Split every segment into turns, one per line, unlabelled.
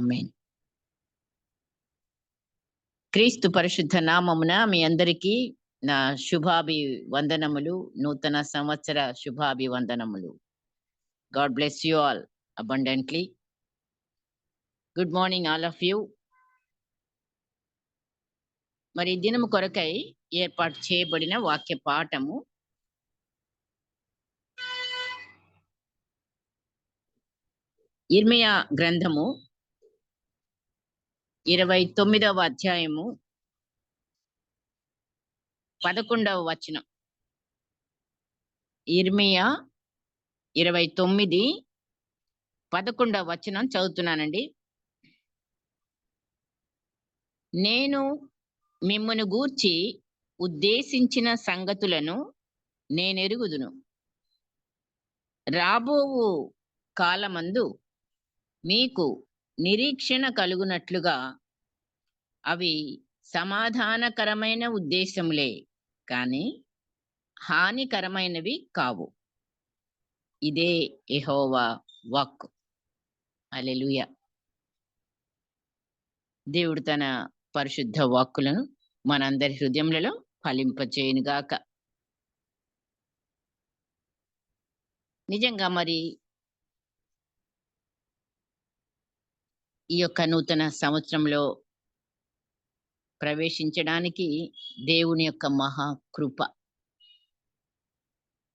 ఆమేన్. క్రీస్తు పరిశుద్ధ నామమున మీ అందరికీ నా శుభాభివందనములు. నూతన సంవత్సర శుభాభివందనములు. God bless you all abundantly. Good morning all of you. మరి ఈ దినము కొరకై ఏర్పాటు చేయబడిన వాక్య పాఠము ఇర్మియా గ్రంథము 29వ అధ్యాయము 11వ వచనం. ఇర్మియా 29 11వ వచనం చదువుతున్నానండి. నేను మిమ్మును గూర్చి ఉద్దేశించిన సంగతులను నేనెరుగుదును. రాబోవు కాలమందు మీకు నిరీక్షణ కలుగునట్లుగా అవి సమాధానకరమైన ఉద్దేశములే కానీ హానికరమైనవి కావు. ఇదే యెహోవా వాక్కు. హల్లెలూయా. దేవుడు తన పరిశుద్ధ వాక్కులను మనందరి హృదయములలో ఫలింపచేయునుగాక. నిజంగా మరి ఈ యొక్క నూతన సంవత్సరంలో ప్రవేశించడానికి దేవుని యొక్క మహాకృప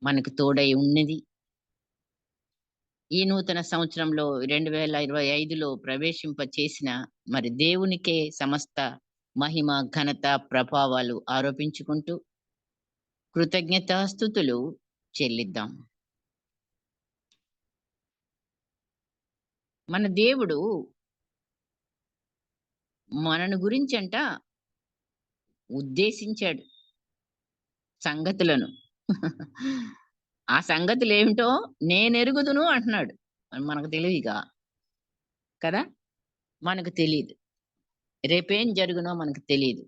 మనకు తోడై ఉన్నది. ఈ నూతన సంవత్సరంలో 2025లో ప్రవేశింప చేసిన మరి దేవునికే సమస్త మహిమ ఘనత ప్రభావాలు ఆరోపించుకుంటూ కృతజ్ఞతాస్తుతులు చెల్లిద్దాం. మన దేవుడు మనను గురించంట ఉద్దేశించాడు సంగతులను. ఆ సంగతులు ఏమిటో నేనెరుగుదును అంటున్నాడు. మనకు తెలియదుగా కదా, మనకు తెలియదు. రేపేం జరుగునో మనకు తెలియదు.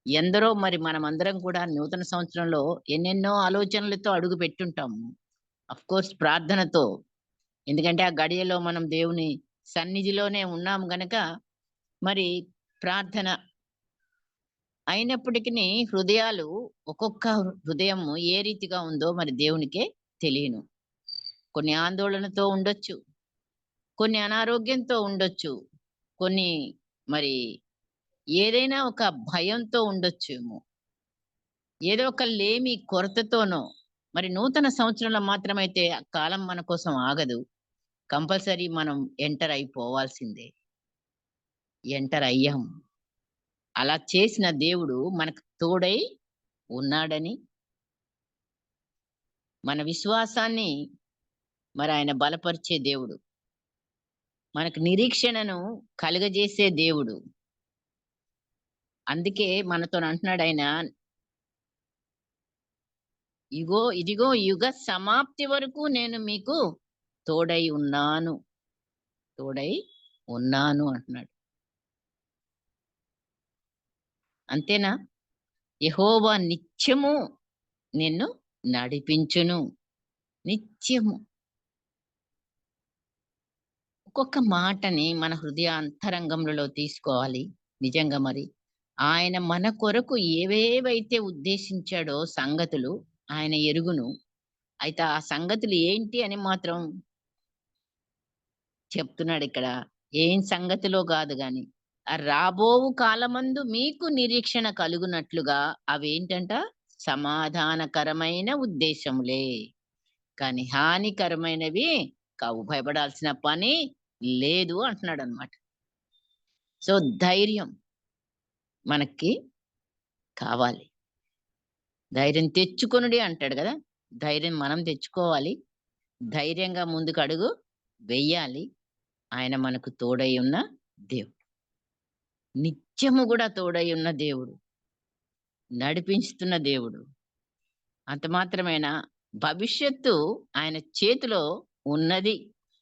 ఎందరో మరి మనమందరం కూడా నూతన సంవత్సరంలో ఎన్నెన్నో ఆలోచనలతో అడుగు పెట్టుంటాము. కోర్స్ ప్రార్థనతో. ఎందుకంటే ఆ గడియలో మనం దేవుని సన్నిధిలోనే ఉన్నాము గనక మరి ప్రార్థన అయినప్పటికీ హృదయాలు ఒక్కొక్క హృదయము ఏ రీతిగా ఉందో మరి దేవునికే తెలియను. కొన్ని ఆందోళనతో ఉండొచ్చు, కొన్ని అనారోగ్యంతో ఉండొచ్చు, కొన్ని మరి ఏదైనా ఒక భయంతో ఉండొచ్చేమో, ఏదో ఒక లేమి కొరతతోనో. మరి నూతన సంవత్సరంలో మాత్రమైతే ఆ కాలం మన కోసం ఆగదు. కంపల్సరీ మనం ఎంటర్ అయిపోవాల్సిందే. ఎంటర్ అయ్యాం. అలా చేసిన దేవుడు మనకు తోడై ఉన్నాడని మన విశ్వాసాన్ని మరి ఆయన బలపరిచే దేవుడు, మనకు నిరీక్షణను కలుగజేసే దేవుడు. అందుకే మనతో అంటున్నాడు ఆయన, ఇదిగో యుగ సమాప్తి వరకు నేను మీకు తోడై ఉన్నాను, తోడై ఉన్నాను అంటున్నాడు. అంతేనా? యెహోవా నిత్యము నిన్ను నడిపించును. నిత్యము. ఒక్కొక్క మాటని మన హృదయ అంతరంగంలో తీసుకోవాలి. నిజంగా మరి ఆయన మన కొరకు ఏవేవైతే ఉద్దేశించాడో సంగతులు ఆయన ఎరుగును. అయితే ఆ సంగతులు ఏంటి అని మాత్రం చెప్తున్నాడు ఇక్కడ. ఏం సంగతిలో కాదు గాని, ఆ రాబోవు కాలమందు మీకు నిరీక్షణ కలుగునట్లుగా అవేంటంట సమాధానకరమైన ఉద్దేశములే కానీ హానికరమైనవి కావు. భయపడాల్సిన పని లేదు అంటున్నాడు అనమాట. సో ధైర్యం మనకి కావాలి. ధైర్యం తెచ్చుకొనుడి అంటాడు కదా. ధైర్యం మనం తెచ్చుకోవాలి. ధైర్యంగా ముందుకు అడుగు వెయ్యాలి. ఆయన మనకు తోడై ఉన్న దేవుడు, నిత్యము కూడా తోడై ఉన్న దేవుడు, నడిపిస్తున్న దేవుడు. అంత మాత్రమేనా, భవిష్యత్తు ఆయన చేతిలో ఉన్నది.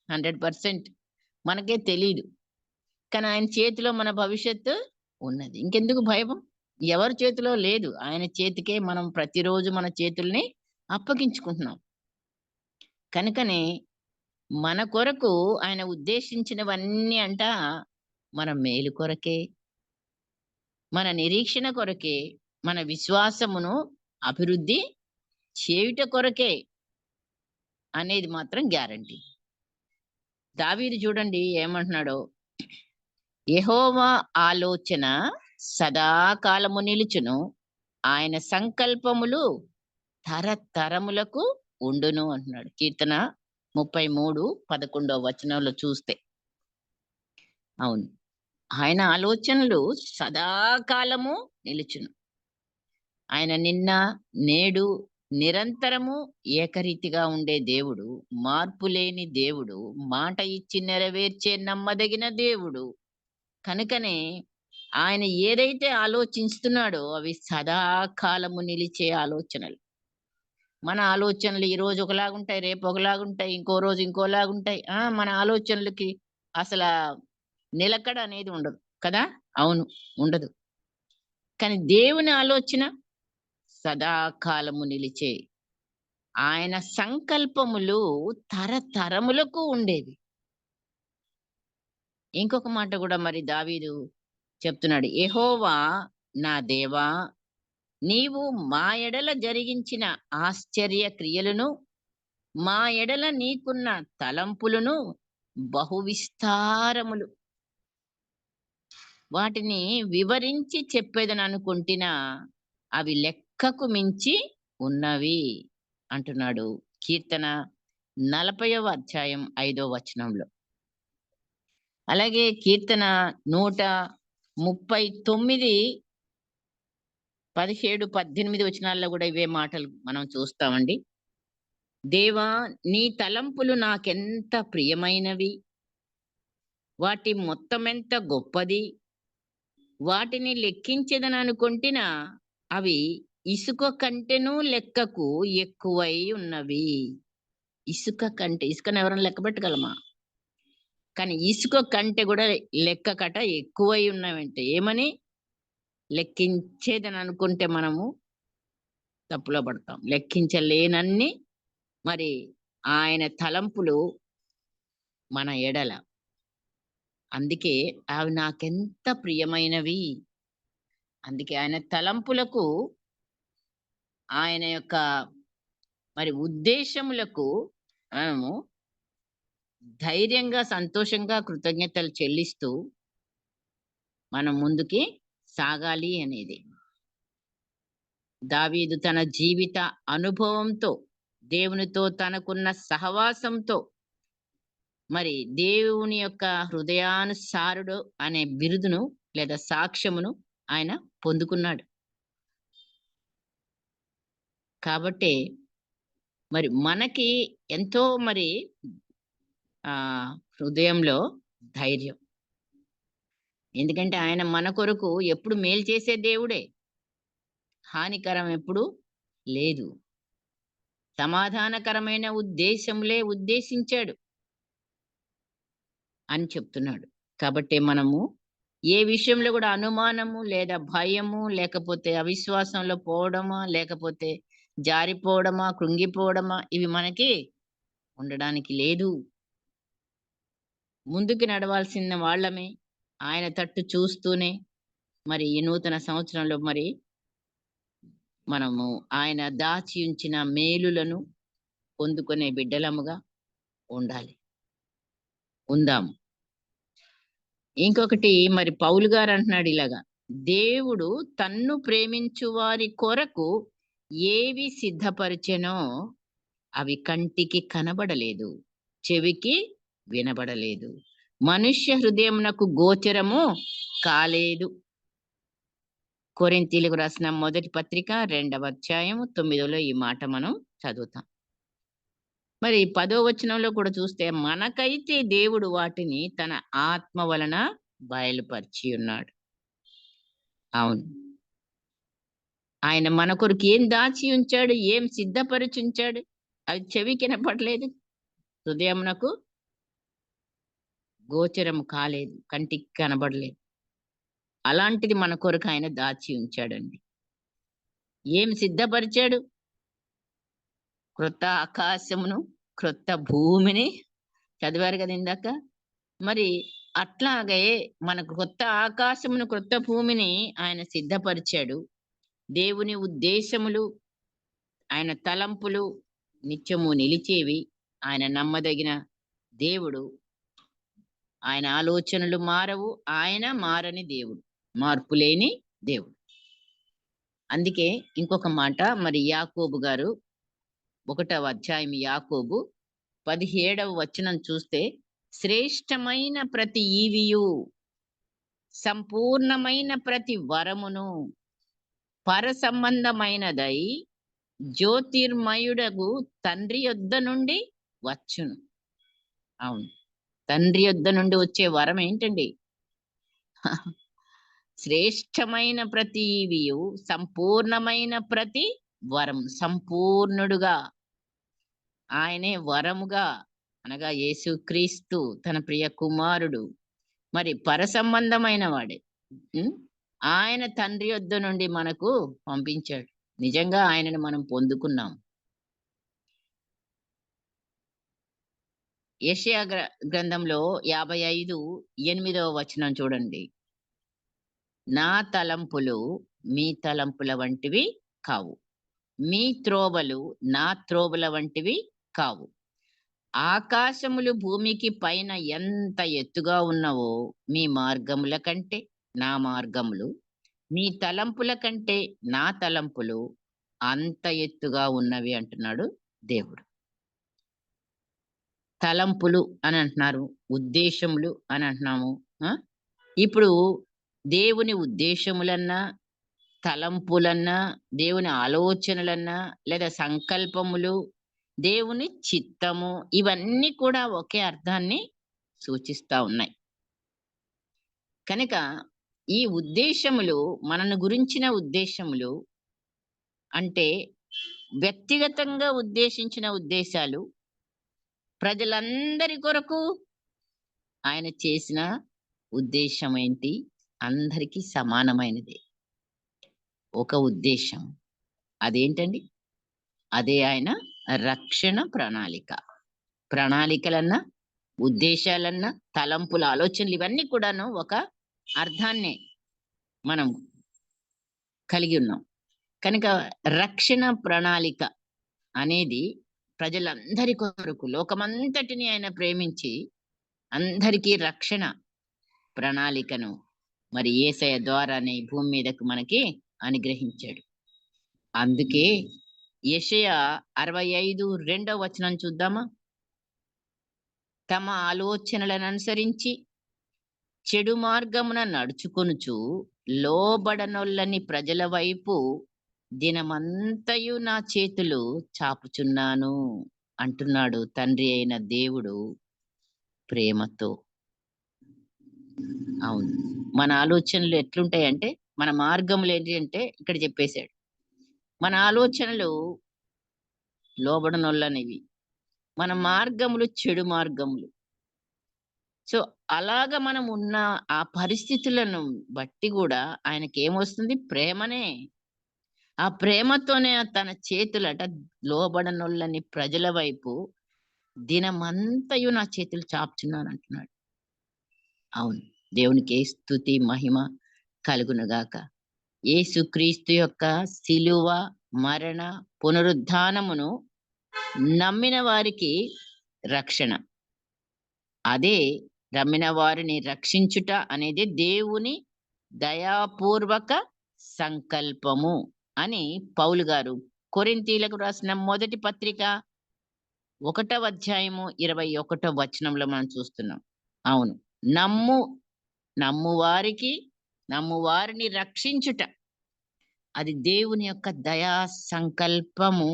100% మనకే తెలీదు, కానీ ఆయన చేతిలో మన భవిష్యత్తు ఉన్నది. ఇంకెందుకు భయం? ఎవరి చేతిలో లేదు, ఆయన చేతికే మనం ప్రతిరోజు మన చేతుల్ని అప్పగించుకుంటున్నాం. కనుకనే మన కొరకు ఆయన ఉద్దేశించినవన్నీ అంట మన మేలు కొరకే, మన నిరీక్షణ కొరకే, మన విశ్వాసమును అభివృద్ధి చేయుట కొరకే అనేది మాత్రం గ్యారంటీ. దావీదు చూడండి ఏమంటున్నాడో, యెహోవా ఆలోచన సదాకాలము నిలుచును, ఆయన సంకల్పములు తరతరములకు ఉండును అంటున్నాడు. కీర్తన 33:11 చూస్తే. అవును. ఆయన ఆలోచనలు సదాకాలము నిలుచును. ఆయన నిన్న, నేడు, నిరంతరము ఏకరీతిగా ఉండే దేవుడు, మార్పులేని దేవుడు, మాట ఇచ్చి నెరవేర్చే నమ్మదగిన దేవుడు. కనుకనే ఆయన ఏదైతే ఆలోచిస్తున్నాడో అవి సదాకాలము నిలిచే ఆలోచనలు. మన ఆలోచనలు ఈ రోజు ఒకలాగుంటాయి, రేపు ఒకలాగుంటాయి, ఇంకో రోజు ఇంకోలాగుంటాయి. మన ఆలోచనలకి అసల నిలకడ అనేది ఉండదు కదా! అవును. ఉండదు. కానీ దేవుని ఆలోచన సదాకాలము నిలిచే. ఆయన సంకల్పములు తరతరములకు ఉండేవి. ఇంకొక మాట గూడా మరి దావీదు చెప్తున్నాడు. యెహోవా నా దేవా, నీవు మా ఎడల జరిగించిన ఆశ్చర్య క్రియలను, మా ఎడల నీకున్న తలంపులను బహు విస్తారములు. వాటిని వివరించి చెప్పేదననుకుంటినా అవి లెక్కకు మించి ఉన్నవి అంటున్నాడు. కీర్తన 40వ అధ్యాయం 5వ వచనంలో. అలాగే కీర్తన 139 17, 18 వచనాల్లో కూడా ఇవే మాటలు మనం చూస్తామండి. దేవా, నీ తలంపులు నాకెంత ప్రియమైనవి, వాటి మొత్తమెంత గొప్పది, వాటిని లెక్కించెదననుకొంటినా అవి ఇసుక కంటెను లెక్కకు ఎక్కువై ఉన్నవి. ఇసుక కంటే, ఇసుకను ఎవరైనా లెక్క పెట్టగలమా? కానీ ఇసుక కంటే కూడా లెక్కకట ఎక్కువై ఉన్నవంటే ఏమని లెక్కించేదని అనుకుంటే మనము తప్పులో పడతాం. లెక్కించలేనన్ని మరి ఆయన తలంపులు మన ఎడల. అందుకే అవి నాకెంత ప్రియమైనవి. అందుకే ఆయన తలంపులకు, ఆయన యొక్క మరి ఉద్దేశములకు మనము ధైర్యంగా, సంతోషంగా కృతజ్ఞతలు చెల్లిస్తూ మనం ముందుకి సాగాలి అనేది. దావీదు తన జీవిత అనుభవంతో, దేవునితో తనకున్న సహవాసంతో మరి దేవుని యొక్క హృదయానుసారుడు అనే బిరుదును లేదా సాక్ష్యమును ఆయన పొందుకున్నాడు. కాబట్టి మరి మనకి ఎంతో మరి హృదయంలో ధైర్యం. ఎందుకంటే ఆయన మన కొరకు ఎప్పుడు మేలు చేసే దేవుడే. హానికరం ఎప్పుడు లేదు. సమాధానకరమైన ఉద్దేశములే ఉద్దేశించాడు అని చెప్తున్నాడు. కాబట్టి మనము ఏ విషయంలో కూడా అనుమానము లేదా భయము, లేకపోతే అవిశ్వాసంలో పోవడమా, లేకపోతే జారిపోవడమా, కృంగిపోవడమా ఇవి మనకి ఉండడానికి లేదు. ముందుకు నడవాల్సిన వాళ్ళమే. ఆయన తట్టు చూస్తూనే మరి ఈ నూతన సంవత్సరంలో మరి మనము ఆయన దాచి ఉంచిన మేలులను పొందుకునే బిడ్డలముగా ఉండాలి. ఉందాము. ఇంకొకటి మరి పౌలు గారు అంటున్నాడు ఇలాగా, దేవుడు తన్ను ప్రేమించు వారి కొరకు ఏవి సిద్ధపరిచెనో అవి కంటికి కనబడలేదు, చెవికి వినబడలేదు, మనుష్య హృదయమునకు గోచరము కాలేదు. కొరింథీయులకు రాసిన మొదటి పత్రిక 2వ అధ్యాయం 9లో ఈ మాట మనం చదువుతాం. మరి 10వ వచనంలో కూడా చూస్తే, మనకైతే దేవుడు వాటిని తన ఆత్మ వలన బయలుపరిచి ఉన్నాడు. అవును. ఆయన మన కొరకు ఏం దాచి ఉంచాడు, ఏం సిద్ధపరిచి ఉంచాడు, అవి చెవికి వినపడలేదు, హృదయమునకు గోచరం కాలేదు, కంటికి కనబడలేదు. అలాంటిది మన కొరకు ఆయన దాచి ఉంచాడండి. ఏం సిద్ధపరిచాడు? క్రొత్త ఆకాశమును, క్రొత్త భూమిని చదివారు కదా ఇందాక. మరి అట్లాగే మనకు కొత్త ఆకాశమును, క్రొత్త భూమిని ఆయన సిద్ధపరిచాడు. దేవుని ఉద్దేశములు, ఆయన తలంపులు నిత్యము నిలిచేవి. ఆయన నమ్మదగిన దేవుడు. ఆయన ఆలోచనలు మారవు. ఆయన మారని దేవుడు. మార్పులేని దేవుడు. అందుకే ఇంకొక మాట మరి యాకోబు గారు 1వ అధ్యాయం యాకోబు 17వ వచనం చూస్తే, శ్రేష్టమైన ప్రతి ఈవియు, సంపూర్ణమైన ప్రతి వరమును పరసంబంధమైనదై జ్యోతిర్మయుడగు తండ్రి యొద్ద నుండి వచ్చును. అవును, తండ్రి యొద్ద నుండి వచ్చే వరం ఏంటండి? శ్రేష్టమైన ప్రతి ఈవియు, సంపూర్ణమైన ప్రతి వరం. సంపూర్ణుడుగా ఆయనే వరముగా, అనగా యేసుక్రీస్తు తన ప్రియ కుమారుడు, మరి పరసంబంధమైన వాడే. ఆయన తండ్రి యొద్ద నుండి మనకు పంపించాడు. నిజంగా ఆయనను మనం పొందుకున్నాం. యెషయా గ్రంథంలో 55:8వ వచనం చూడండి. నా తలంపులు మీ తలంపుల వంటివి కావు, మీ త్రోవలు నా త్రోవల వంటివి కావు. ఆకాశములు భూమికి పైన ఎంత ఎత్తుగా ఉన్నవో మీ మార్గముల కంటే నా మార్గములు, మీ తలంపుల కంటే నా తలంపులు అంత ఎత్తుగా ఉన్నవి అంటున్నాడు దేవుడు. తలంపులు అని అంటున్నారు, ఉద్దేశములు అని అంటున్నాము. ఇప్పుడు దేవుని ఉద్దేశములన్నా, తలంపులన్నా, దేవుని ఆలోచనలన్నా, లేదా సంకల్పములు, దేవుని చిత్తము, ఇవన్నీ కూడా ఒకే అర్థాన్ని సూచిస్తా ఉన్నాయి. కనుక ఈ ఉద్దేశములు, మనను గురించిన ఉద్దేశములు అంటే వ్యక్తిగతంగా ఉద్దేశించిన ఉద్దేశాలు, ప్రజలందరి కొరకు ఆయన చేసిన ఉద్దేశం ఏంటి? అందరికీ సమానమైనది ఒక ఉద్దేశం. అదేంటండి? అదే ఆయన రక్షణ ప్రణాళిక. ప్రణాళికలన్నా, ఉద్దేశాలన్నా, తలంపుల ఆలోచనలు, ఇవన్నీ కూడాను ఒక అర్థాన్నే మనం కలిగి ఉన్నాం. కనుక రక్షణ ప్రణాళిక అనేది ప్రజలందరి కొరకు, లోకమంతటిని ఆయన ప్రేమించి అందరికీ రక్షణ ప్రణాళికను మరి యేసయ్య ద్వారానే భూమి మీదకు మనకి అనుగ్రహించాడు. అందుకే యెషయా 65:2వ వచనం చూద్దామా? తమ ఆలోచనలను అనుసరించి చెడు మార్గమున నడుచుకొనుచు లోబడనొల్లని ప్రజల వైపు దినమంతయు నా చేతులు చాపుచున్నాను అంటున్నాడు తండ్రి అయిన దేవుడు ప్రేమతో. అవును, మన ఆలోచనలు ఎట్లుంటాయంటే, మన మార్గములు ఏంటి అంటే ఇక్కడ చెప్పేశాడు. మన ఆలోచనలు లోబడనొల్లనివి, మన మార్గములు చెడు మార్గములు. సో అలాగా మనం ఉన్న ఆ పరిస్థితులను బట్టి కూడా ఆయనకి ఏమొస్తుంది? ప్రేమనే. ఆ ప్రేమతోనే తన చేతులట లోబడనొల్లని ప్రజల వైపు దినమంతయు నా చేతులు చాపుచున్నాను అంటున్నాడు. అవును, దేవునికి స్తుతి మహిమ కలుగునుగాక. యేసుక్రీస్తు యొక్క శిలువ, మరణ, పునరుద్ధానమును నమ్మిన వారికి రక్షణ. అదే నమ్మిన వారిని రక్షించుట అనేది దేవుని దయాపూర్వక సంకల్పము అని పౌలు గారు కొరింథీయులకు రాసిన మొదటి పత్రిక 1వ అధ్యాయము 21వ వచనంలో మనం చూస్తున్నాం. అవును, నమ్ము వారిని రక్షించుట అది దేవుని యొక్క దయా సంకల్పము.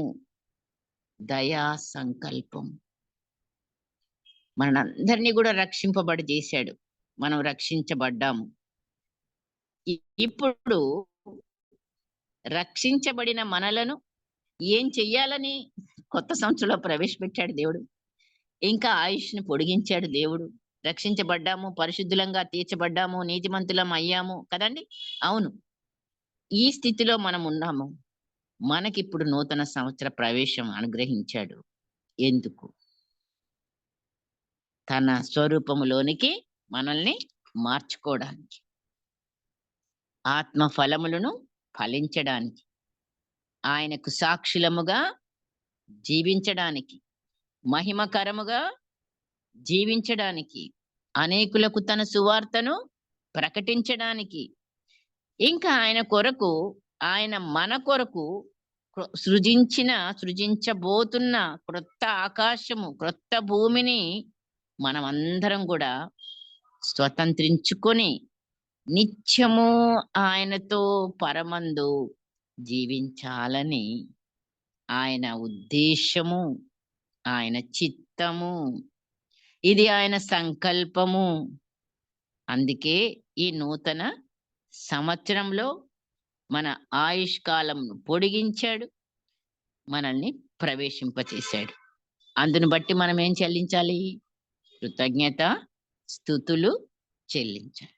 మనందరినీ కూడా రక్షింపబడి చేశాడు. మనం రక్షించబడ్డాము. ఇప్పుడు రక్షించబడిన మనలను ఏం చెయ్యాలని కొత్త సంవత్సరంలో ప్రవేశపెట్టాడు దేవుడు. ఇంకా ఆయుష్ని పొడిగించాడు దేవుడు. రక్షించబడ్డాము, పరిశుద్ధులంగా తీర్చబడ్డాము, నీతిమంతులం అయ్యాము కదండి. అవును, ఈ స్థితిలో మనం ఉన్నాము. మనకిప్పుడు నూతన సంవత్సర ప్రవేశం అనుగ్రహించాడు. ఎందుకు? తన స్వరూపములోనికి మనల్ని మార్చుకోవడానికి, ఆత్మ ఫలములను ఫలించడానికి, ఆయనకు సాక్షులముగా జీవించడానికి, మహిమకరముగా జీవించడానికి, అనేకులకు తన సువార్తను ప్రకటించడానికి, ఇంకా ఆయన కొరకు, ఆయన మన కొరకు సృజించబోతున్న క్రొత్త ఆకాశము, క్రొత్త భూమిని మనమందరం కూడా స్వతంత్రించుకొని నిత్యము ఆయనతో పరమందు జీవించాలని ఆయన ఉద్దేశము, ఆయన చిత్తము, ఇది ఆయన సంకల్పము. అందుకే ఈ నూతన సంవత్సరంలో మన ఆయుష్కాలంను పొడిగించాడు, మనల్ని ప్రవేశింపచేశాడు. అందును బట్టి మనం ఏం చెల్లించాలి? కృతజ్ఞత స్తుతులు చెల్లించాలి.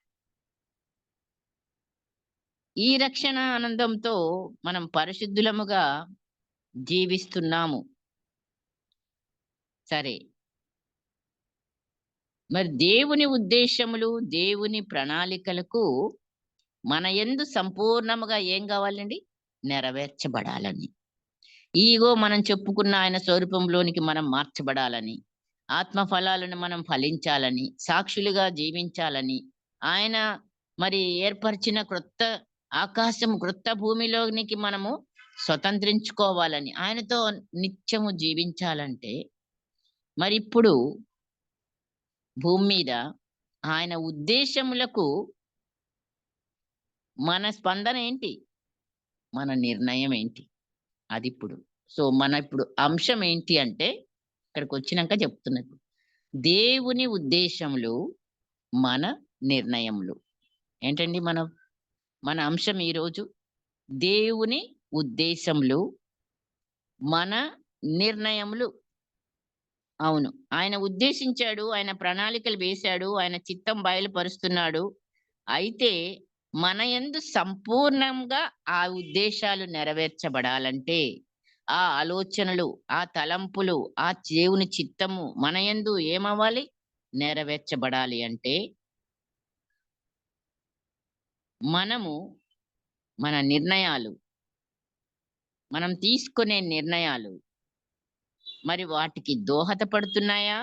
ఈ రక్షణ ఆనందంతో మనం పరిశుద్ధులముగా జీవిస్తున్నాము. సరే, మరి దేవుని ఉద్దేశములు, దేవుని ప్రణాళికలకు మన యందు సంపూర్ణముగా ఏం కావాలండి? నెరవేర్చబడాలని. ఈగో మనం చెప్పుకున్న ఆయన స్వరూపంలోనికి మనం మార్చబడాలని, ఆత్మ ఫలాలను మనం ఫలించాలని, సాక్షులుగా జీవించాలని, ఆయన మరి ఏర్పరిచిన క్రొత్త ఆకాశం, క్రొత్త భూమిలోనికి మనము స్వతంత్రించుకోవాలని, ఆయనతో నిత్యము జీవించాలంటే మరి ఇప్పుడు భూమి మీద ఆయన ఉద్దేశములకు మన స్పందన ఏంటి? మన నిర్ణయం ఏంటి? అది ఇప్పుడు. సో మన ఇప్పుడు అంశం ఏంటి అంటే, ఇక్కడికి వచ్చినాక చెప్తున్నది, దేవుని ఉద్దేశములు, మన నిర్ణయములు. ఏంటండి మన అంశం ఈరోజు? దేవుని ఉద్దేశములు, మన నిర్ణయములు. అవును, ఆయన ఉద్దేశించాడు, ఆయన ప్రణాళికలు వేశాడు, ఆయన చిత్తం బయలుపరుస్తున్నాడు. అయితే మన యందు సంపూర్ణంగా ఆ ఉద్దేశాలు నెరవేర్చబడాలంటే, ఆ ఆలోచనలు, ఆ తలంపులు, ఆ దేవుని చిత్తము మన యందు ఏమవ్వాలి? నెరవేర్చబడాలి అంటే మనము మన నిర్ణయాలు, మనం తీసుకునే నిర్ణయాలు మరి వాటికి దోహదపడుతున్నాయా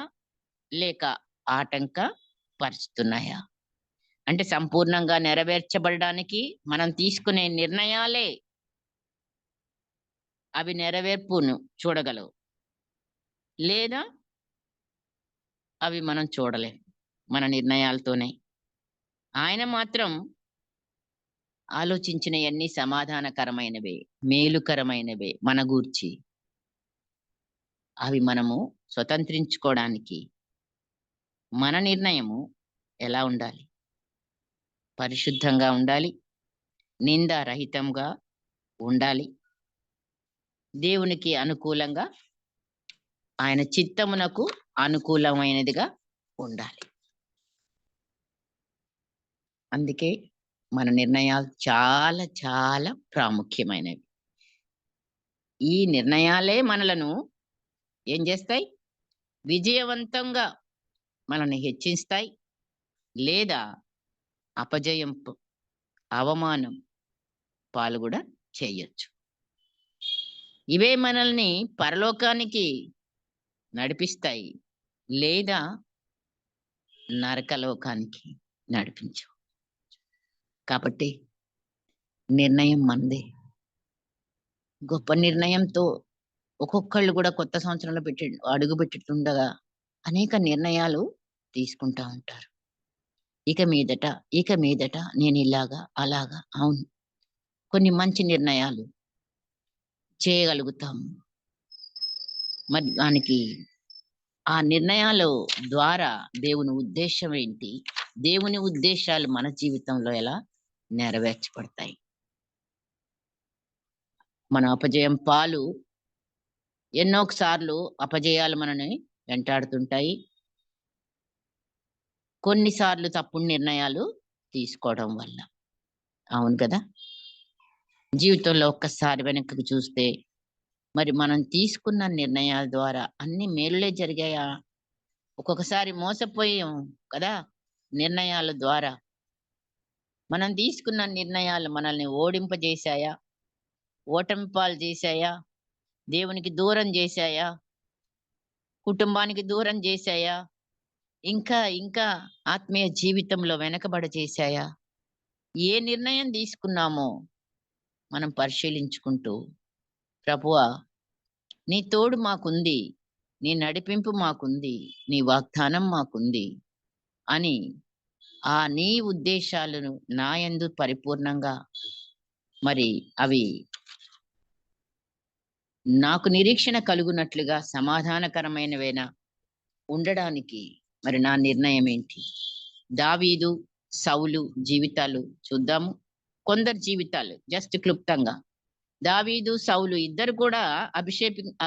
లేక ఆటంక పరుస్తున్నాయా? అంటే సంపూర్ణంగా నెరవేర్చబడడానికి మనం తీసుకునే నిర్ణయాలే అవి నెరవేర్పును చూడగలవు, లేదా అవి మనం చూడలేం మన నిర్ణయాలతోనే. ఆయన మాత్రం ఆలోచించినవన్నీ సమాధానకరమైనవే, మేలుకరమైనవే మన గూర్చి. అవి మనము స్వతంత్రించుకోవడానికి మన నిర్ణయము ఎలా ఉండాలి? పరిశుద్ధంగా ఉండాలి, నిందారహితంగా ఉండాలి, దేవునికి అనుకూలంగా, ఆయన చిత్తమునకు అనుకూలమైనదిగా ఉండాలి. అందుకే మన నిర్ణయాలు చాలా చాలా ప్రాముఖ్యమైనవి. ఈ నిర్ణయాలే మనలను ఏం చేస్తాయి? విజయవంతంగా మనల్ని హెచ్చిస్తాయి, లేదా అపజయం, అవమానం పాలు కూడా చేయొచ్చు. ఇవే మనల్ని పరలోకానికి నడిపిస్తాయి, లేదా నరకలోకానికి నడిపించవు. కాబట్టి నిర్ణయం మనదే. గొప్ప నిర్ణయంతో ఒక్కొక్కళ్ళు కూడా కొత్త సంవత్సరంలో అడుగు పెట్టుతుండగా అనేక నిర్ణయాలు తీసుకుంటా ఉంటారు. ఇక మీదట నేను ఇలాగా అలాగా. అవును, కొన్ని మంచి నిర్ణయాలు చేయగలుగుతాము. మరి దానికి ఆ నిర్ణయాల ద్వారా దేవుని ఉద్దేశం ఏంటి? దేవుని ఉద్దేశాలు మన జీవితంలో ఎలా నెరవేర్చబడతాయి? మన అపజయం పాలు ఎన్నోసార్లు అపజయాలు మనని వెంటాడుతుంటాయి. కొన్నిసార్లు తప్పుడు నిర్ణయాలు తీసుకోవడం వల్ల. అవును కదా? జీవితంలో ఒక్కసారి వెనక్కి చూస్తే మరి మనం తీసుకున్న నిర్ణయాల ద్వారా అన్ని మేలులే జరిగాయా? ఒక్కొక్కసారి మోసపోయాం కదా, నిర్ణయాల ద్వారా మనం తీసుకున్న నిర్ణయాలు మనల్ని ఓడింపజేశాయా? ఓటమి పాలు చేశాయా? దేవునికి దూరం చేశాయా? కుటుంబానికి దూరం చేశాయా? ఇంకా ఆత్మీయ జీవితంలో వెనకబడజేశాయా? ఏ నిర్ణయం తీసుకున్నామో మనం పరిశీలించుకుంటూ, ప్రభువా, నీ తోడు మాకుంది, నీ నడిపింపు మాకుంది, నీ వాగ్దానం మాకుంది అని నీ ఉద్దేశాలను నా యందు పరిపూర్ణంగా మరి అవి నాకు నిరీక్షణ కలుగునట్లుగా సమాధానకరమైనవేనా ఉండడానికి మరి నా నిర్ణయం ఏంటి? దావీదు, సౌలు జీవితాలు చూద్దాము. కొందరు జీవితాలు జస్ట్ క్లుప్తంగా. దావీదు, సౌలు ఇద్దరు కూడా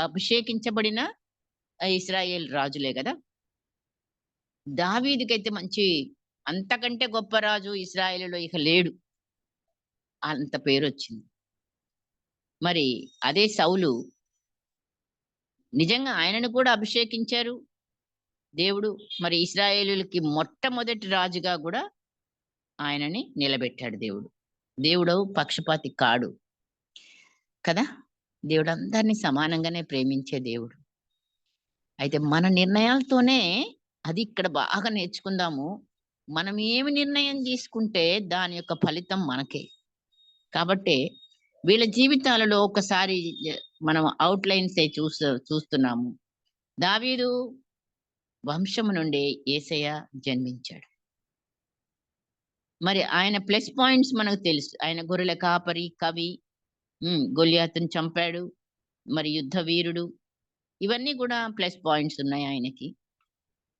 అభిషేకించబడిన ఇశ్రాయేల్ రాజులే కదా. దావీదుకైతే మంచి, అంతకంటే గొప్ప రాజు ఇశ్రాయేలులో ఇక లేడు, అంత పేరొచ్చింది. మరి అదే సౌలు, నిజంగా ఆయనను కూడా అభిషేకించారు దేవుడు. మరి ఇశ్రాయేలులకి మొట్టమొదటి రాజుగా కూడా ఆయనని నిలబెట్టాడు దేవుడు. దేవుడు పక్షపాతి కాడు కదా. దేవుడు అందరినీ సమానంగానే ప్రేమించే దేవుడు. అయితే మన నిర్ణయాలతోనే అది ఇక్కడ బాగా నేర్చుకుందాము. మనం ఏమి నిర్ణయం తీసుకుంటే దాని యొక్క ఫలితం మనకే. కాబట్టి వీళ్ళ జీవితాలలో ఒకసారి మనం అవుట్లైన్స్ చూస్తున్నాము. దావీదు వంశము నుండి యేసయ్య జన్మించాడు. మరి ఆయన ప్లస్ పాయింట్స్ మనకు తెలుసు. ఆయన గొర్రెల కాపరి, కవి, గొల్యాతును చంపాడు, మరి యుద్ధ వీరుడు. ఇవన్నీ కూడా ప్లస్ పాయింట్స్ ఉన్నాయి ఆయనకి.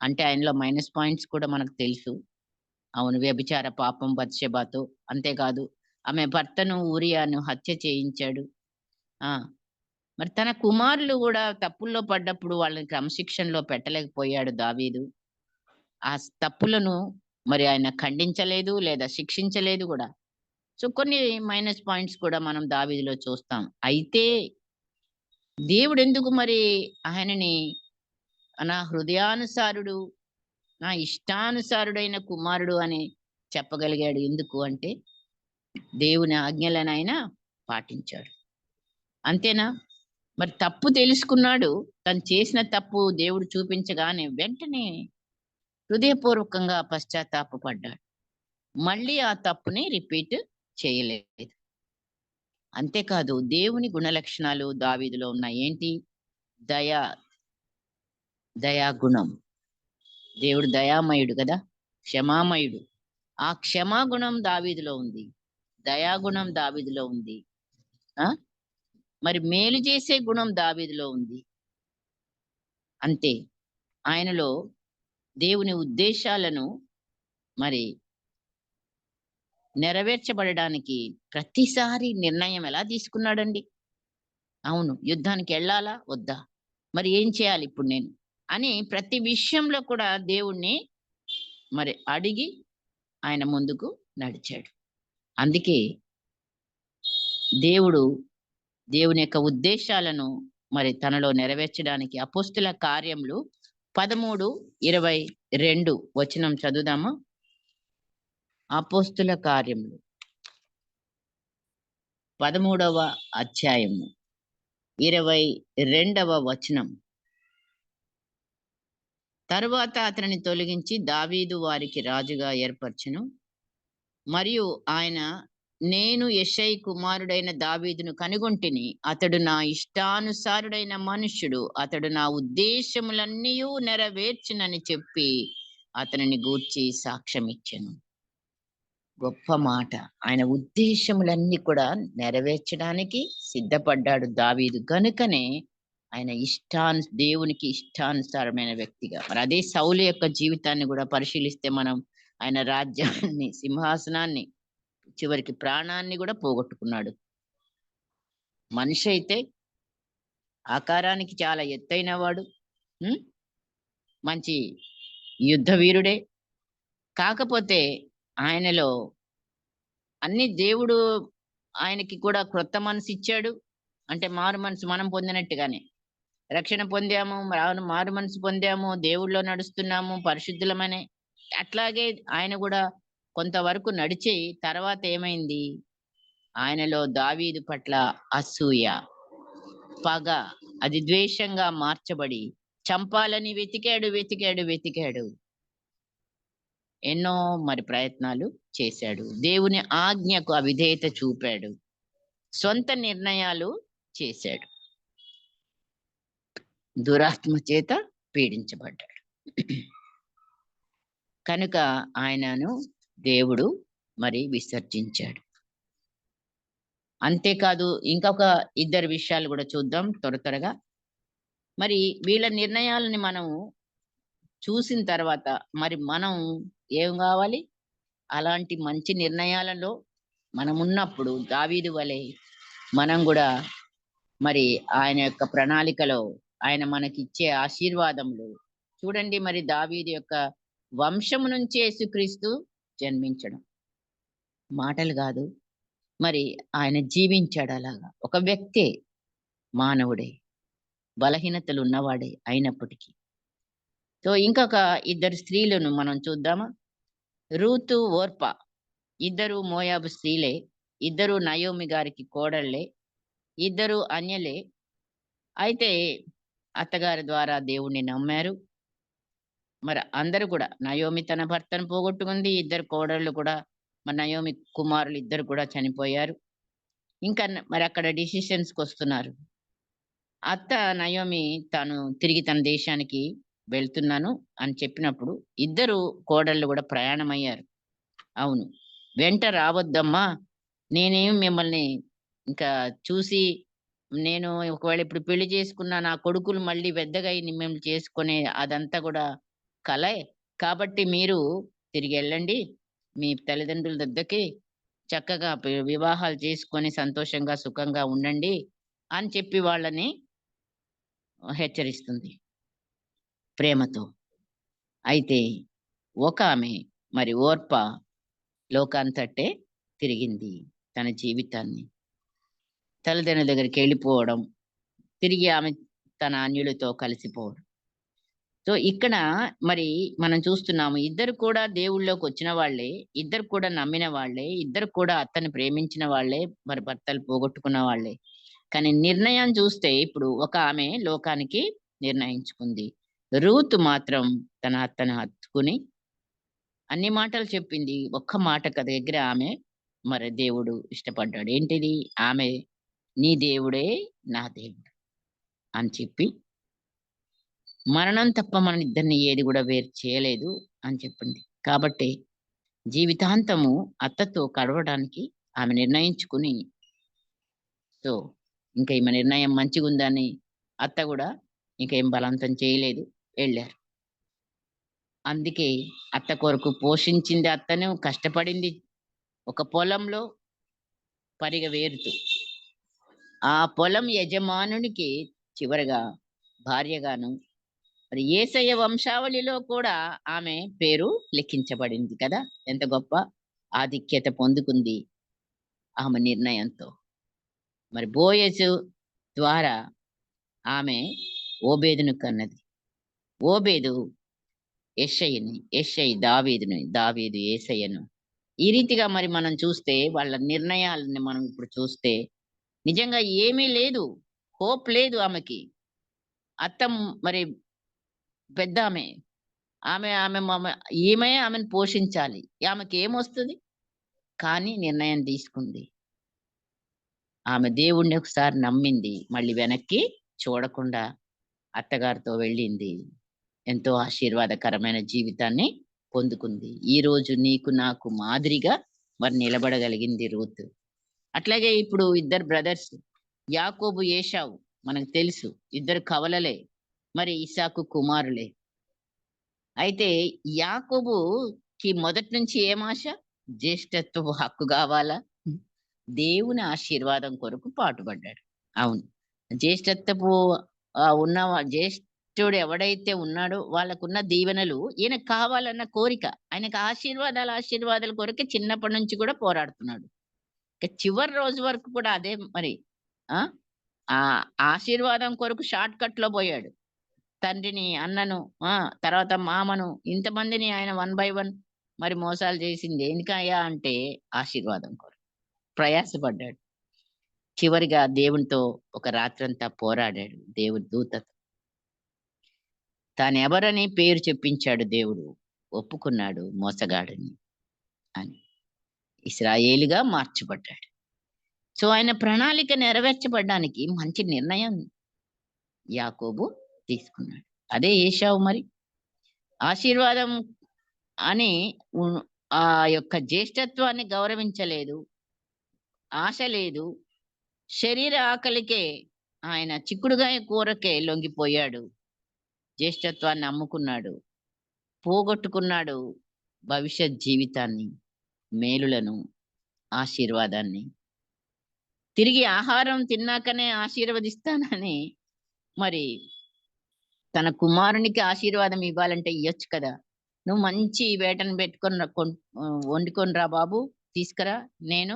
అంటే ఆయనలో మైనస్ పాయింట్స్ కూడా మనకు తెలుసు. అవును, వ్యభిచార పాపం బత్షెబాతో. అంతేకాదు, ఆమె భర్తను ఊరియాను హత్య చేయించాడు. మరి తన కుమారులు కూడా తప్పుల్లో పడ్డప్పుడు వాళ్ళని క్రమశిక్షణలో పెట్టలేకపోయాడు దావీదు. ఆ తప్పులను మరి ఆయన ఖండించలేదు లేదా శిక్షించలేదు కూడా. సో కొన్ని మైనస్ పాయింట్స్ కూడా మనం దావీదులో చూస్తాం. అయితే దేవుడు ఎందుకు మరి ఆయనని నా హృదయానుసారుడు, నా ఇష్టానుసారుడైన కుమారుడు అని చెప్పగలిగాడు? ఎందుకు అంటే దేవుని ఆజ్ఞలను ఆయన పాటించాడు. అంతేనా? మరి తప్పు తెలుసుకున్నాడు. తను చేసిన తప్పు దేవుడు చూపించగానే వెంటనే హృదయపూర్వకంగా పశ్చాత్తాపపడ్డాడు. మళ్ళీ ఆ తప్పుని రిపీట్ చేయలేదు. అంతేకాదు, దేవుని గుణలక్షణాలు దావీదులో ఉన్నాయి. ఏంటి? దయాగుణం. దేవుడు దయామయుడు కదా, క్షమామయుడు. ఆ క్షమాగుణం దావీదులో ఉంది, దయాగుణం దావీదులో ఉంది. మరి మేలు చేసే గుణం దావీదులో ఉంది. అంతే, ఆయనలో దేవుని ఉద్దేశాలను మరి నెరవేర్చబడడానికి ప్రతిసారి నిర్ణయం ఎలా తీసుకున్నాడండి? అవును, యుద్ధానికి వెళ్ళాలా వద్దా, మరి ఏం చేయాలి ఇప్పుడు నేను అని ప్రతి విషయంలో కూడా దేవుణ్ణి మరి అడిగి ఆయన ముందుకు నడిచాడు. అందుకే దేవుని యొక్క ఉద్దేశాలను మరి తనలో నెరవేర్చడానికి అపోస్తుల కార్యములు 13:22 వచనం చదువుదామా? అపోస్తుల కార్యములు 13వ అధ్యాయము 22వ వచనం. తరువాత అతనిని తొలగించి దావీదు వారికి రాజుగా ఏర్పరచెను. మరియు ఆయన, నేను యెషై కుమారుడైన దావీదును కనుగొంటిని. అతడు నా ఇష్టానుసారుడైన మనుష్యుడు. అతడు నా ఉద్దేశములన్నీ నెరవేర్చునని చెప్పి అతనిని గూర్చి సాక్ష్యం ఇచ్చెను. గొప్ప మాట. ఆయన ఉద్దేశములన్నీ కూడా నెరవేర్చడానికి సిద్ధపడ్డాడు దావీదు. గనుకనే ఆయన దేవునికి ఇష్టానుసారమైన వ్యక్తిగా. మరి అదే సౌలు యొక్క జీవితాన్ని కూడా పరిశీలిస్తే మనం, ఆయన రాజ్యాన్ని, సింహాసనాన్ని, చివరికి ప్రాణాన్ని కూడా పోగొట్టుకున్నాడు. మనిషి అయితే ఆకారానికి చాలా ఎత్తైన వాడు, మంచి యుద్ధ వీరుడే. కాకపోతే ఆయనలో అన్ని దేవుడు ఆయనకి కూడా క్రొత్త మనసు ఇచ్చాడు. అంటే మారు మనసు మనం పొందినట్టుగానే రక్షణ పొందాము, మారు మనసు పొందాము, దేవుళ్ళో నడుస్తున్నాము, పరిశుద్ధులమనే. అట్లాగే ఆయన కూడా కొంతవరకు నడిచి తర్వాత ఏమైంది? ఆయనలో దావీదు పట్ల అసూయ, పగ, అది ద్వేషంగా మార్చబడి చంపాలని వెతికాడు. ఎన్నో మరి ప్రయత్నాలు చేశాడు. దేవుని ఆజ్ఞకు అవిధేయత చూపాడు. సొంత నిర్ణయాలు చేశాడు. దురాత్మ చేత పీడించబడ్డాడు. కనుక ఆయనను దేవుడు మరి విసర్జించాడు. అంతేకాదు ఇంకొక ఇద్దరు విషయాలు కూడా చూద్దాం త్వరగా. మరి వీళ్ళ నిర్ణయాలని మనం చూసిన తర్వాత మరి మనం ఏం కావాలి? అలాంటి మంచి నిర్ణయాలలో మనమున్నప్పుడు దావీదు వలె మనం కూడా మరి ఆయన యొక్క ప్రణాళికలో ఆయన మనకిచ్చే ఆశీర్వాదములు చూడండి. మరి దావీదు యొక్క వంశము నుంచి యేసుక్రీస్తు జన్మించడం మాటలు కాదు, మరి ఆయన జీవించాడు అలాగా. ఒక వ్యక్తే, మానవుడే, బలహీనతలు ఉన్నవాడే అయినప్పటికీ. సో ఇంకొక ఇద్దరు స్త్రీలను మనం చూద్దామా? రూతు, ఓర్పా ఇద్దరు మోయాబు స్త్రీలే. ఇద్దరు నయోమి గారికి కోడళ్ళే. ఇద్దరు అన్యలే. అయితే అత్తగారి ద్వారా దేవుణ్ణి నమ్మారు. మరి అందరూ కూడా, నయోమి తన భర్తను పోగొట్టుకుంది. ఇద్దరు కోడళ్ళు కూడా, మరి నయోమి కుమారులు ఇద్దరు కూడా చనిపోయారు. ఇంకా మరి అక్కడ డిసిషన్స్‌కి వస్తున్నారు. అత్త నయోమి తాను తిరిగి తన దేశానికి వెళ్తున్నాను అని చెప్పినప్పుడు ఇద్దరు కోడళ్ళు కూడా ప్రయాణమయ్యారు. అవును. వెంట రావద్దమ్మా, నేనేం మిమ్మల్ని ఇంకా చూసి, నేను ఒకవేళ ఇప్పుడు పెళ్లి చేసుకున్న నా కొడుకులు మళ్ళీ పెద్దగయి మిమ్మల్ని చేసుకునే అదంతా కూడా కలే. కాబట్టి మీరు తిరిగెళ్ళండి. మీ తల్లిదండ్రుల దగ్గరికి చక్కగా వివాహాలు చేసుకొని సంతోషంగా, సుఖంగా ఉండండి అని చెప్పి వాళ్ళని హెచ్చరిస్తుంది ప్రేమతో. అయితే ఒకామె మరి ఓర్పా లోకాంతట్టే తిరిగింది తన జీవితాన్ని. తల్లిదండ్రుల దగ్గరికెళ్ళిపోవడం, తిరిగి ఆమె తన అన్యులతో కలిసిపోవడం. సో ఇక్కడ మరి మనం చూస్తున్నాము, ఇద్దరు కూడా దేవుళ్ళోకొచ్చిన వాళ్ళే, ఇద్దరు కూడా నమ్మిన వాళ్ళే, ఇద్దరు కూడా అత్తని ప్రేమించిన వాళ్ళే, మరి భర్తలు పోగొట్టుకున్న వాళ్ళే. కానీ నిర్ణయం చూస్తే ఇప్పుడు ఒక ఆమె లోకానికి నిర్ణయించుకుంది. రూతు మాత్రం తన అత్తను హత్తుకుని అన్ని మాటలు చెప్పింది. ఒక్క మాట దగ్గర ఆమె మరి దేవుడు ఇష్టపడ్డాడు. ఏంటిది? ఆమె నీ దేవుడే నా దేవుడు అని చెప్పి, మరణం తప్ప మనిద్దరిని ఏది కూడా వేరు చేయలేదు అని చెప్పింది. కాబట్టి జీవితాంతము అత్తతో గడవడానికి ఆమె నిర్ణయించుకుని, సో ఇంకా ఈమె నిర్ణయం మంచిగుందని అత్త కూడా ఇంకేం బలవంతం చేయలేదు, వెళ్ళారు. అందుకే అత్త కొరకు పోషించింది అత్తను, కష్టపడింది ఒక పొలంలో పరిగెవేరుతూ. ఆ పొలం యజమానునికి చివరగా భార్యగాను, మరి యేసయ్య వంశావళిలో కూడా ఆమె పేరు లిఖించబడింది కదా! ఎంత గొప్ప ఆధిక్యత పొందుకుంది ఆమె నిర్ణయంతో. మరి బోయజు ద్వారా ఆమె ఓబేదును కన్నది. ఓబేదు యెషయిని, యెషయి దావీదుని, దావీదు యేసయ్యను. ఈ రీతిగా మరి మనం చూస్తే వాళ్ళ నిర్ణయాలని మనం ఇప్పుడు చూస్తే నిజంగా ఏమీ లేదు. హోప్ లేదు ఆమెకి. మరి పెద్దామె. ఆమె ఆమె మమ ఈమె ఆమెను పోషించాలి. ఆమెకేమొస్తది? కానీ నిర్ణయం తీసుకుంది. ఆమె దేవుడిని ఒకసారి నమ్మింది. మళ్ళీ వెనక్కి చూడకుండా అత్తగారితో వెళ్ళింది. ఎంతో ఆశీర్వాదకరమైన జీవితాన్ని పొందుకుంది. ఈరోజు నీకు నాకు మాదిరిగా మరి నిలబడగలిగింది రూతు. అట్లాగే ఇప్పుడు ఇద్దరు బ్రదర్స్, యాకోబు, ఏశావు మనకు తెలుసు. ఇద్దరు కవలలే. మరి ఇస్సాకు కుమారులే. అయితే యాకోబుకి మొదటి నుంచి ఏం ఆశ? జ్యేష్ఠత్వపు హక్కు కావాలా? దేవుని ఆశీర్వాదం కొరకు పాటుపడ్డాడు. అవును. జ్యేష్ఠత్వపు జ్యేష్ఠుడు ఎవడైతే ఉన్నాడో వాళ్ళకున్న దీవెనలు ఈయనకు కావాలన్న కోరిక. ఆయనకు ఆశీర్వాదాల కొరకే చిన్నప్పటి నుంచి కూడా పోరాడుతున్నాడు. ఇక చివరి రోజు వరకు కూడా అదే మరి. ఆ! ఆ ఆశీర్వాదం కొరకు షార్ట్ కట్‌లో పోయాడు. తండ్రిని, అన్నను, ఆ! తర్వాత మామను ఇంతమందిని ఆయన వన్ బై వన్ మరి మోసాలు చేసింది దేనికయ్యా అంటే ఆశీర్వాదం కొరకు. ప్రయాసపడ్డాడు. చివరిగా దేవునితో ఒక రాత్రంతా పోరాడాడు. దేవుడి దూతతో. తానెవరని పేరు చెప్పించాడు దేవుడు. ఒప్పుకున్నాడు మోసగాడని అని. ఇశ్రాయేలుగా మార్చబడ్డాడు. సో, ఆయన ప్రణాళిక నెరవేర్చబడ్డానికి మంచి నిర్ణయం యాకోబు తీసుకున్నాడు. అదే ఏశావు మరి. ఆశీర్వాదం అని ఉ ఆ యొక్క జ్యేష్ఠత్వాన్ని గౌరవించలేదు. ఆశ లేదు. శరీర ఆకలికే ఆయన చిక్కుడుగాయ కూరకే లొంగిపోయాడు. జ్యేష్ఠత్వాన్ని అమ్ముకున్నాడు. పోగొట్టుకున్నాడు భవిష్యత్ జీవితాన్ని, మేలులను, ఆశీర్వాదాన్ని. తిరిగి ఆహారం తిన్నాకనే ఆశీర్వదిస్తానని మరి తన కుమారునికి ఆశీర్వాదం ఇవ్వాలంటే ఇయ్యొచ్చు కదా! "నువ్వు మంచి వేటను పెట్టుకొని వండుకొని రా బాబు, తీసుకురా. నేను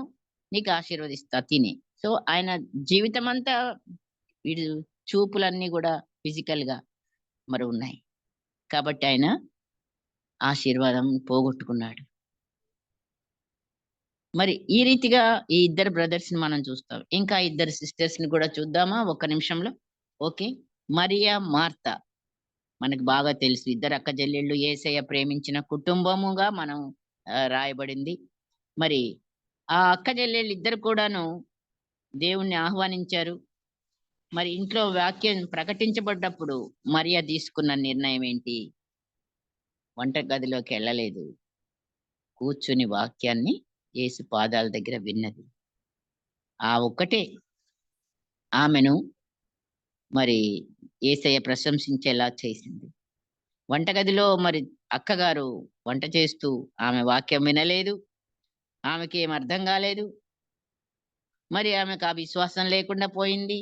నీకు ఆశీర్వదిస్తా తిని." సో, ఆయన జీవితమంతా వీడు చూపులన్నీ గూడా ఫిజికల్‌గా మరి ఉన్నాయి. కాబట్టి ఆయన ఆశీర్వాదం పోగొట్టుకున్నాడు. మరి ఈ రీతిగా ఈ ఇద్దరు బ్రదర్స్‌ని మనం చూస్తాం. ఇంకా ఇద్దరు సిస్టర్స్‌ని కూడా చూద్దామా ఒక్క నిమిషంలో? ఓకే. మరియా, మార్తా. మనకు బాగా తెలుసు. ఇద్దరు అక్కచెల్లెళ్ళు యేసయ్య ప్రేమించిన కుటుంబముగా మనం రాయబడింది. మరి ఆ అక్కచెల్లెళ్ళిద్దరు కూడాను దేవుణ్ణి ఆహ్వానించారు. మరి ఇంట్లో వాక్యం ప్రకటించబడ్డప్పుడు మరియ తీసుకున్న నిర్ణయం ఏంటి? వంటగదిలోకెళ్ళలేదు. కూర్చొని వాక్యాన్ని యేసు పాదాల దగ్గర విన్నది. ఆ ఒక్కటే ఆమెను మరి యేసయ్య ప్రశంసించేలా చేసింది. వంటగదిలో మరి అక్కగారు వంట చేస్తూ ఆమె వాక్యం వినలేదు. ఆమెకేం అర్థం గాలేదు. మరి ఆమెకు ఆ విశ్వాసం లేకుండా పోయింది.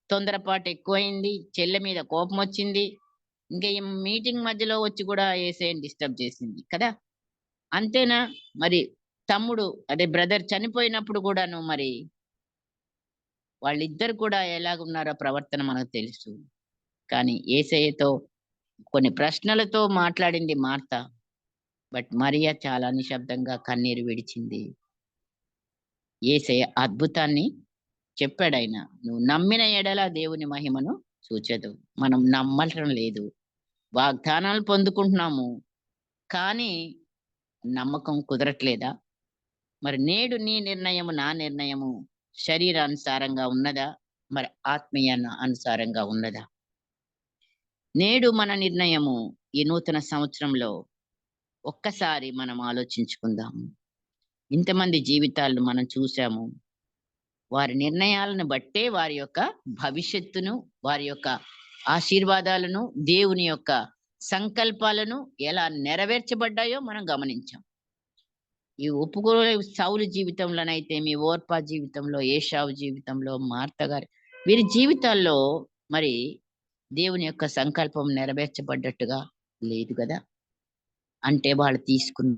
తొందరపాటు ఎక్కువయింది. చెల్లె మీద కోపమొచ్చింది. ఇంక ఈ మీటింగ్ మధ్యలో వచ్చి గూడా యేసయ్యని డిస్టర్బ్ చేసింది కదా! అంతేనా? మరి తమ్ముడు అదే బ్రదర్ చనిపోయినప్పుడు గూడాను మరి వాళ్ళిద్దరు కూడా ఎలాగున్నారో ప్రవర్తన మనకు తెలుసు. కానీ యేసయ్యతో కొన్ని ప్రశ్నలతో మాట్లాడింది మార్త. బట్ మరియ చాలా నిశ్శబ్దంగా కన్నీరు విడిచింది. యేసయ్య అద్భుతాన్ని చెప్పాడాయన. "నువ్వు నమ్మిన ఎడల దేవుని మహిమను చూచెదవు." మనం నమ్మటం లేదు. వాగ్దానాలు పొందుకుంటున్నాము. కానీ నమ్మకం కుదరట్లేదా? మరి నేడు నీ నిర్ణయము, నా నిర్ణయము శరీరానుసారంగా ఉన్నదా? మరి అనుసారంగా ఉన్నదా? నేడు మన నిర్ణయము ఈ నూతన సంవత్సరంలో ఒక్కసారి మనం ఆలోచించుకుందాము. ఇంతమంది జీవితాలను మనం చూసాము. వారి నిర్ణయాలను బట్టే వారి యొక్క భవిష్యత్తును, వారి యొక్క ఆశీర్వాదాలను, దేవుని యొక్క సంకల్పాలను ఎలా నెరవేర్చబడ్డాయో మనం గమనించాం. ఈ ఒప్పుకోలే సౌలు జీవితంలోనైతేమి, ఓర్పా జీవితంలో, ఏశావు జీవితంలో, మార్త గారి వీరి జీవితాల్లో మరి దేవుని యొక్క సంకల్పం నెరవేర్చబడ్డట్టుగా లేదు గదా! అంటే వాళ్ళు తీసుకున్న